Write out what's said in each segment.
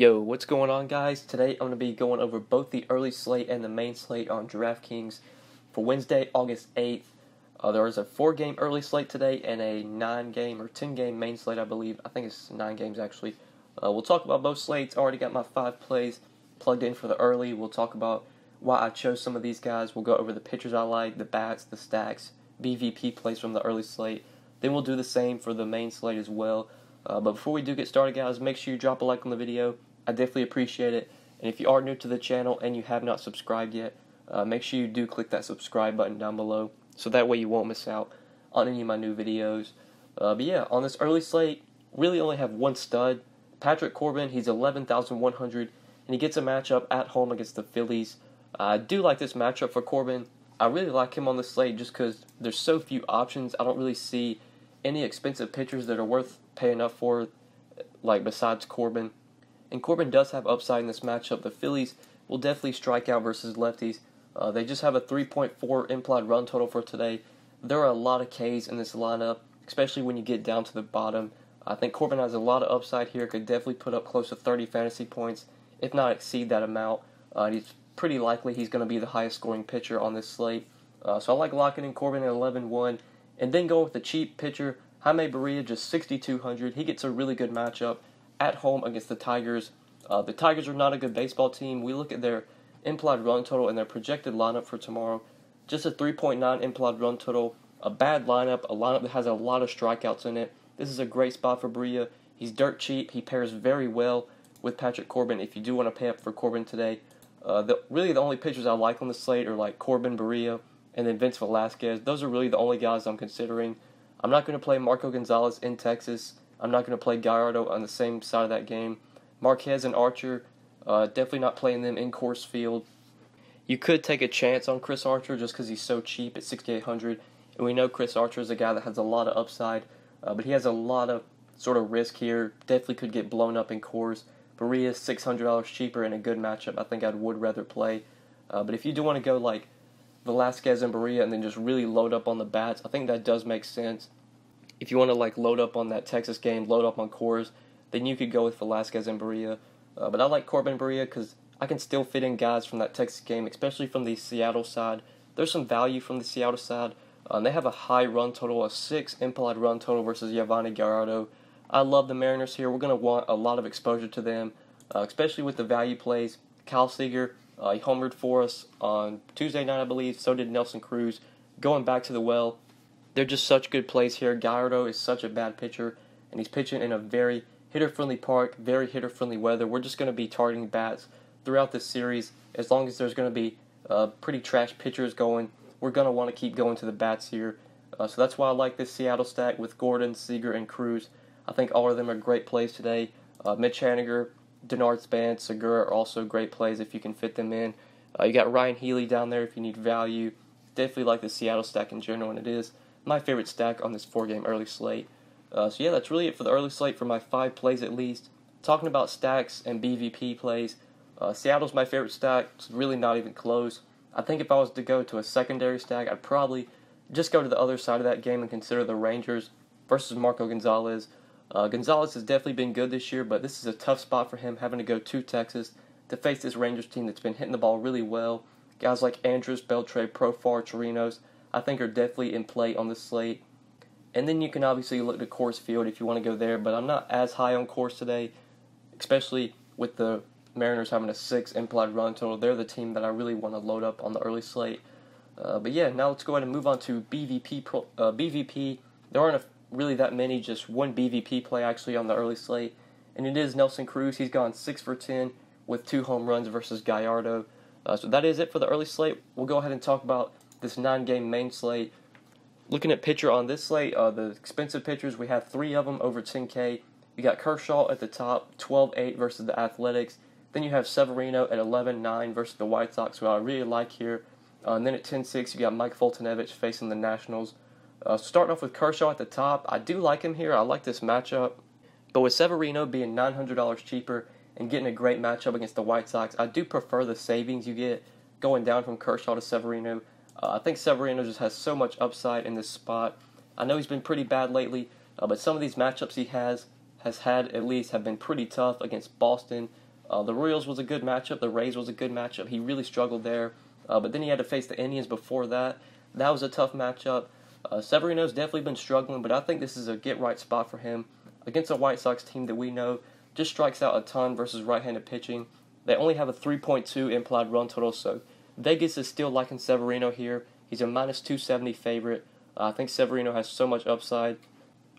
Yo, what's going on, guys? Today I'm going to be going over both the early slate and the main slate on DraftKings for Wednesday, August 8th. There is a 4-game early slate today and a 9-game or 10-game main slate, I believe. I think it's 9 games, actually. We'll talk about both slates. Already got my 5 plays plugged in for the early. We'll talk about why I chose some of these guys. We'll go over the pitchers I like, the bats, the stacks, BVP plays from the early slate. Then we'll do the same for the main slate as well. But before we do get started, guys, make sure you drop a like on the video. I definitely appreciate it. And if you are new to the channel and you have not subscribed yet, make sure you do click that subscribe button down below, so that way you won't miss out on any of my new videos. But yeah, on this early slate, really only have one stud, Patrick Corbin. He's 11,100, and he gets a matchup at home against the Phillies. I do like this matchup for Corbin. I really like him on the slate just because there's so few options. I don't really see any expensive pitchers that are worth paying up for, like besides Corbin. And Corbin does have upside in this matchup. The Phillies will definitely strike out versus lefties. They just have a 3.4 implied run total for today. There are a lot of Ks in this lineup, especially when you get down to the bottom. I think Corbin has a lot of upside here. Could definitely put up close to 30 fantasy points, if not exceed that amount. He's pretty likely he's going to be the highest scoring pitcher on this slate. So I like locking in Corbin at 11-1. And then going with the cheap pitcher, Jaime Barria, just 6,200. He gets a really good matchup at home against the Tigers. The Tigers are not a good baseball team. We look at their implied run total and their projected lineup for tomorrow. Just a 3.9 implied run total. A bad lineup, a lineup that has a lot of strikeouts in it. This is a great spot for Barria. He's dirt cheap. He pairs very well with Patrick Corbin if you do want to pay up for Corbin today. Really the only pitchers I like on the slate are like Corbin, Barria, and then Vince Velasquez. Those are really the only guys I'm considering. I'm not going to play Marco Gonzalez in Texas. I'm not going to play Gallardo on the same side of that game. Marquez and Archer, definitely not playing them in Coors Field. You could take a chance on Chris Archer just because he's so cheap at 6,800. And we know Chris Archer is a guy that has a lot of upside, but he has a lot of sort of risk here. Definitely could get blown up in Coors. Barria is $600 cheaper in a good matchup. I think I would rather play. But if you do want to go like Velasquez and Barria and then just really load up on the bats, I think that does make sense. If you want to like load up on that Texas game, load up on Coors, then you could go with Velasquez and Barria. But I like Corbin and Barria because I can still fit in guys from that Texas game, especially from the Seattle side. There's some value from the Seattle side. They have a high run total, a 6 implied run total versus Yovani Gallardo. I love the Mariners here. We're going to want a lot of exposure to them, especially with the value plays. Kyle Seager, he homered for us on Tuesday night, I believe. So did Nelson Cruz. Going back to the well, they're just such good plays here. Gallardo is such a bad pitcher, and he's pitching in a very hitter-friendly park, very hitter-friendly weather. We're just going to be targeting bats throughout this series. As long as there's going to be pretty trash pitchers going, we're going to want to keep going to the bats here. So that's why I like this Seattle stack with Gordon, Seager, and Cruz. I think all of them are great plays today. Mitch Haniger, Denard Spence, Segura are also great plays if you can fit them in. You got Ryan Healy down there if you need value. Definitely like the Seattle stack in general, and it is my favorite stack on this 4-game early slate. So yeah, that's really it for the early slate for my 5 plays at least. Talking about stacks and BVP plays, Seattle's my favorite stack. It's really not even close. I think if I was to go to a secondary stack, I'd probably just go to the other side of that game and consider the Rangers versus Marco Gonzalez. Gonzalez has definitely been good this year, but this is a tough spot for him, having to go to Texas to face this Rangers team that's been hitting the ball really well. Guys like Andrus, Beltre, Profar, Chirinos, I think are definitely in play on this slate. And then you can obviously look to Coors Field if you want to go there, but I'm not as high on Coors today, especially with the Mariners having a 6 implied run total. They're the team that I really want to load up on the early slate. But yeah, now let's go ahead and move on to BVP. There aren't really that many, just one BVP play actually on the early slate, and it is Nelson Cruz. He's gone 6 for 10 with 2 home runs versus Gallardo. So that is it for the early slate. We'll go ahead and talk about this 9-game main slate. Looking at pitcher on this slate, the expensive pitchers, we have 3 of them over 10K. You got Kershaw at the top, 12-8 versus the Athletics. Then you have Severino at 11-9 versus the White Sox, who I really like here. And then at 10-6, you got Mike Foltynewicz facing the Nationals. Starting off with Kershaw at the top, I do like him here. I like this matchup. But with Severino being $900 cheaper and getting a great matchup against the White Sox, I do prefer the savings you get going down from Kershaw to Severino. I think Severino just has so much upside in this spot. I know he's been pretty bad lately, but some of these matchups he has had at least have been pretty tough against Boston, The Royals was a good matchup. The Rays was a good matchup. He really struggled there. But then he had to face the Indians before that. That was a tough matchup. Severino's definitely been struggling, but I think this is a get-right spot for him against a White Sox team that we know just strikes out a ton versus right-handed pitching. They only have a 3.2 implied run total, so Vegas is still liking Severino here. He's a minus 270 favorite. I think Severino has so much upside,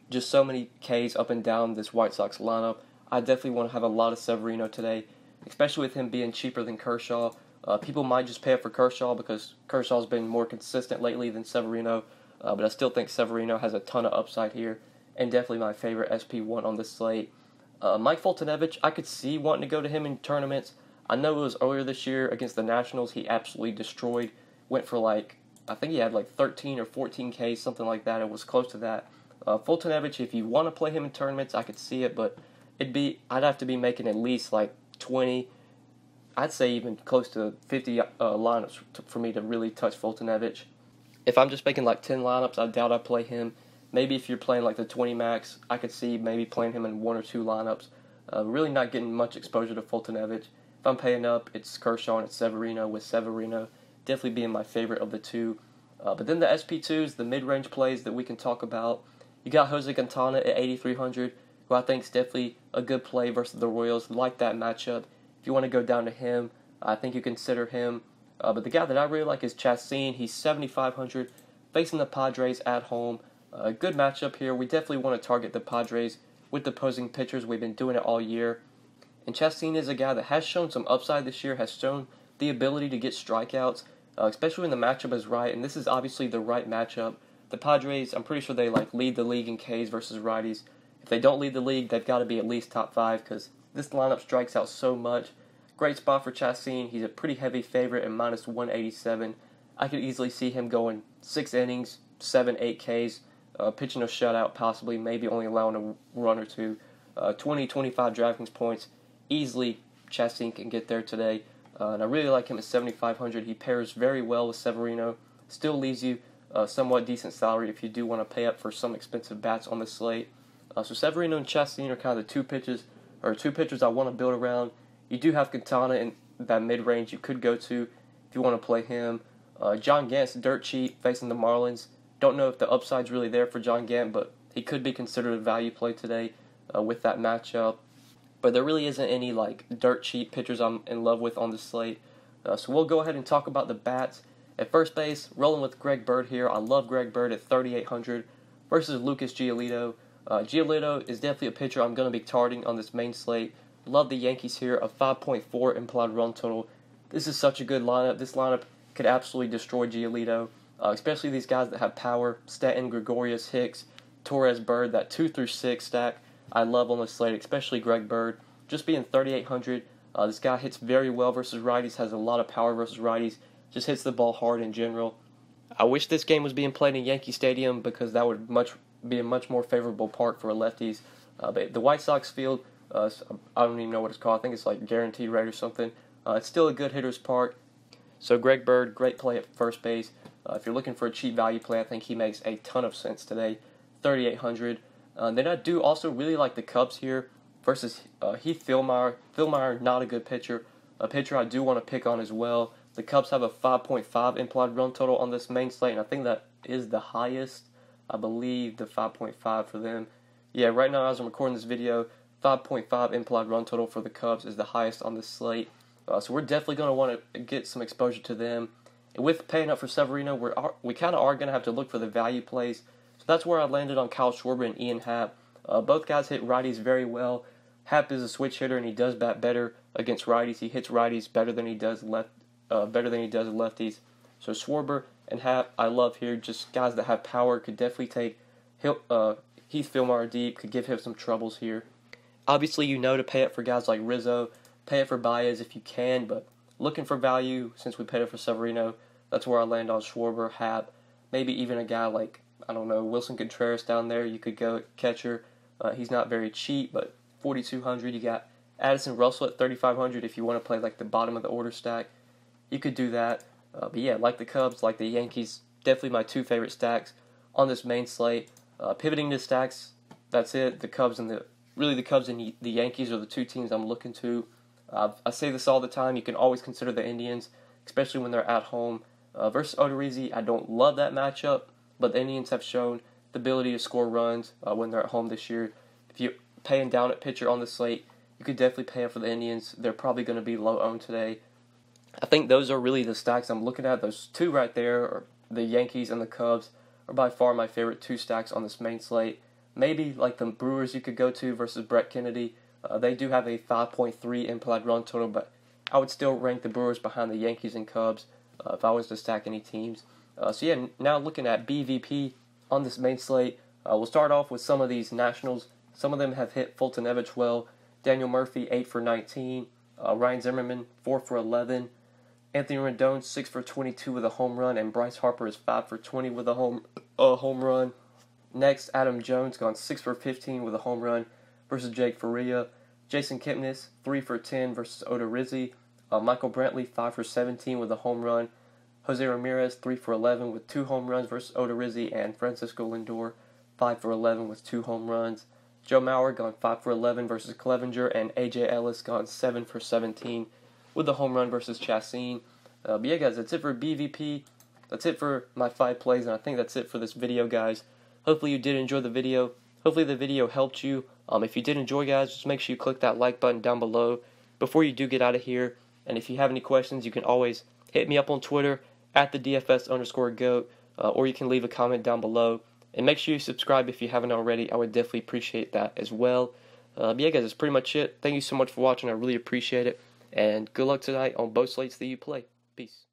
just so many Ks up and down this White Sox lineup. I definitely want to have a lot of Severino today, especially with him being cheaper than Kershaw. People might just pay up for Kershaw because Kershaw's been more consistent lately than Severino, but I still think Severino has a ton of upside here, and definitely my favorite SP1 on this slate. Mike Foltynewicz, I could see wanting to go to him in tournaments. I know it was earlier this year against the Nationals, he absolutely destroyed, went for I think he had 13 or 14 Ks, something like that. It was close to that. Foltynewicz, if you want to play him in tournaments, I could see it, but I'd have to be making at least 20, I'd say even close to 50 lineups for me to really touch Foltynewicz. If I'm just making 10 lineups, I doubt I'd play him. Maybe if you're playing the 20 max, I could see maybe playing him in 1 or 2 lineups. Really not getting much exposure to Foltynewicz. If I'm paying up, it's Kershaw and it's Severino, with Severino definitely being my favorite of the two. But then the SP2s, the mid-range plays that we can talk about. You got Jose Quintana at 8,300, who I think is definitely a good play versus the Royals. Like that matchup. If you want to go down to him, I think you consider him. But the guy that I really like is Chastain. He's 7,500, facing the Padres at home. A good matchup here. We definitely want to target the Padres with the opposing pitchers. We've been doing it all year. And Chastain is a guy that has shown some upside this year, has shown the ability to get strikeouts, especially when the matchup is right. And this is obviously the right matchup. The Padres, I'm pretty sure they lead the league in Ks versus righties. If they don't lead the league, they've got to be at least top 5 because this lineup strikes out so much. Great spot for Chastain. He's a pretty heavy favorite at minus 187. I could easily see him going 6 innings, 7, 8 Ks, pitching a shutout possibly, maybe only allowing a run or two. 20, 25 DraftKings points. Easily Chastain can get there today. And I really like him at 7,500. He pairs very well with Severino. Still leaves you a somewhat decent salary if you do want to pay up for some expensive bats on the slate. So Severino and Chastain are kind of the two pitchers I want to build around. You do have Quintana in that mid-range you could go to if you want to play him. John Gant's dirt cheap facing the Marlins. Don't know if the upside's really there for John Gant, but he could be considered a value play today with that matchup. But there really isn't any dirt cheap pitchers I'm in love with on the slate. So we'll go ahead and talk about the bats. At first base, rolling with Greg Bird here. I love Greg Bird at 3,800 versus Lucas Giolito. Giolito is definitely a pitcher I'm going to be targeting on this main slate. Love the Yankees here, a 5.4 implied run total. This is such a good lineup. This lineup could absolutely destroy Giolito, especially these guys that have power. Stanton, Gregorius, Hicks, Torres, Bird, that 2 through 6 stack I love on the slate, especially Greg Bird. Just being 3,800, this guy hits very well versus righties, has a lot of power versus righties, just hits the ball hard in general. I wish this game was being played in Yankee Stadium because that would be a much more favorable park for lefties. But the White Sox field, I don't even know what it's called. I think it's Guaranteed Rate or something. It's still a good hitter's park. So Greg Bird, great play at first base. If you're looking for a cheap value play, I think he makes a ton of sense today. 3,800. Then I do also really like the Cubs here versus Heath Fillmyer. Fillmyer, not a good pitcher. A pitcher I do want to pick on as well. The Cubs have a 5.5 implied run total on this main slate, and I think that is the highest. I believe the 5.5 for them. Yeah, right now as I'm recording this video, 5.5 implied run total for the Cubs is the highest on this slate. So we're definitely going to want to get some exposure to them. And with paying up for Severino, we kind of are going to have to look for the value plays. So that's where I landed on Kyle Schwarber and Ian Happ. Both guys hit righties very well. Happ is a switch hitter and he does bat better against righties. He hits righties better than he does lefties. So Schwarber and Happ, I love here. Just guys that have power, could definitely take Heath Fillmyer deep, could give him some troubles here. Obviously, to pay up for guys like Rizzo, pay up for Baez if you can, but looking for value, since we paid up for Severino, that's where I land on Schwarber, Happ, maybe even a guy like, Wilson Contreras down there. You could go catcher. He's not very cheap, but 4,200. You got Addison Russell at 3,500 if you want to play the bottom of the order stack. You could do that. But yeah, like the Cubs, like the Yankees, definitely my two favorite stacks on this main slate. Pivoting to stacks, that's it. The Cubs and the Yankees are the two teams I'm looking to. I say this all the time. You can always consider the Indians, especially when they're at home. Versus Odorizzi, I don't love that matchup, but the Indians have shown the ability to score runs when they're at home this year. If you're paying down at pitcher on the slate, you could definitely pay up for the Indians. They're probably going to be low owned today. I think those are really the stacks I'm looking at. Those two right there, are the Yankees and the Cubs, are by far my favorite two stacks on this main slate. Maybe like the Brewers you could go to versus Brett Kennedy. They do have a 5.3 implied run total, but I would still rank the Brewers behind the Yankees and Cubs if I was to stack any teams. Now looking at BVP on this main slate, we'll start off with some of these Nationals. Some of them have hit Fulton-Evich well. Daniel Murphy, 8 for 19. Ryan Zimmerman, 4 for 11. Anthony Rendon, 6 for 22 with a home run. And Bryce Harper is 5 for 20 with a home run. Next, Adam Jones, gone 6 for 15 with a home run versus Jake Faria. Jason Kipnis, 3 for 10 versus Odorizzi. Michael Brantley, 5 for 17 with a home run. Jose Ramirez, 3 for 11 with 2 home runs versus Odorizzi. And Francisco Lindor, 5 for 11 with 2 home runs. Joe Mauer gone 5 for 11 versus Clevenger, and A.J. Ellis gone 7 for 17 with the home run versus Chassin. But yeah, guys, that's it for BVP. That's it for my 5 plays, and I think that's it for this video, guys. Hopefully you did enjoy the video. Hopefully the video helped you. If you did enjoy, guys, just make sure you click that like button down below before you do get out of here. And if you have any questions, you can always hit me up on Twitter at the DFS_GOAT, or you can leave a comment down below. And make sure you subscribe if you haven't already. I would definitely appreciate that as well. But yeah, guys, that's pretty much it. Thank you so much for watching. I really appreciate it. And good luck tonight on both slates that you play. Peace.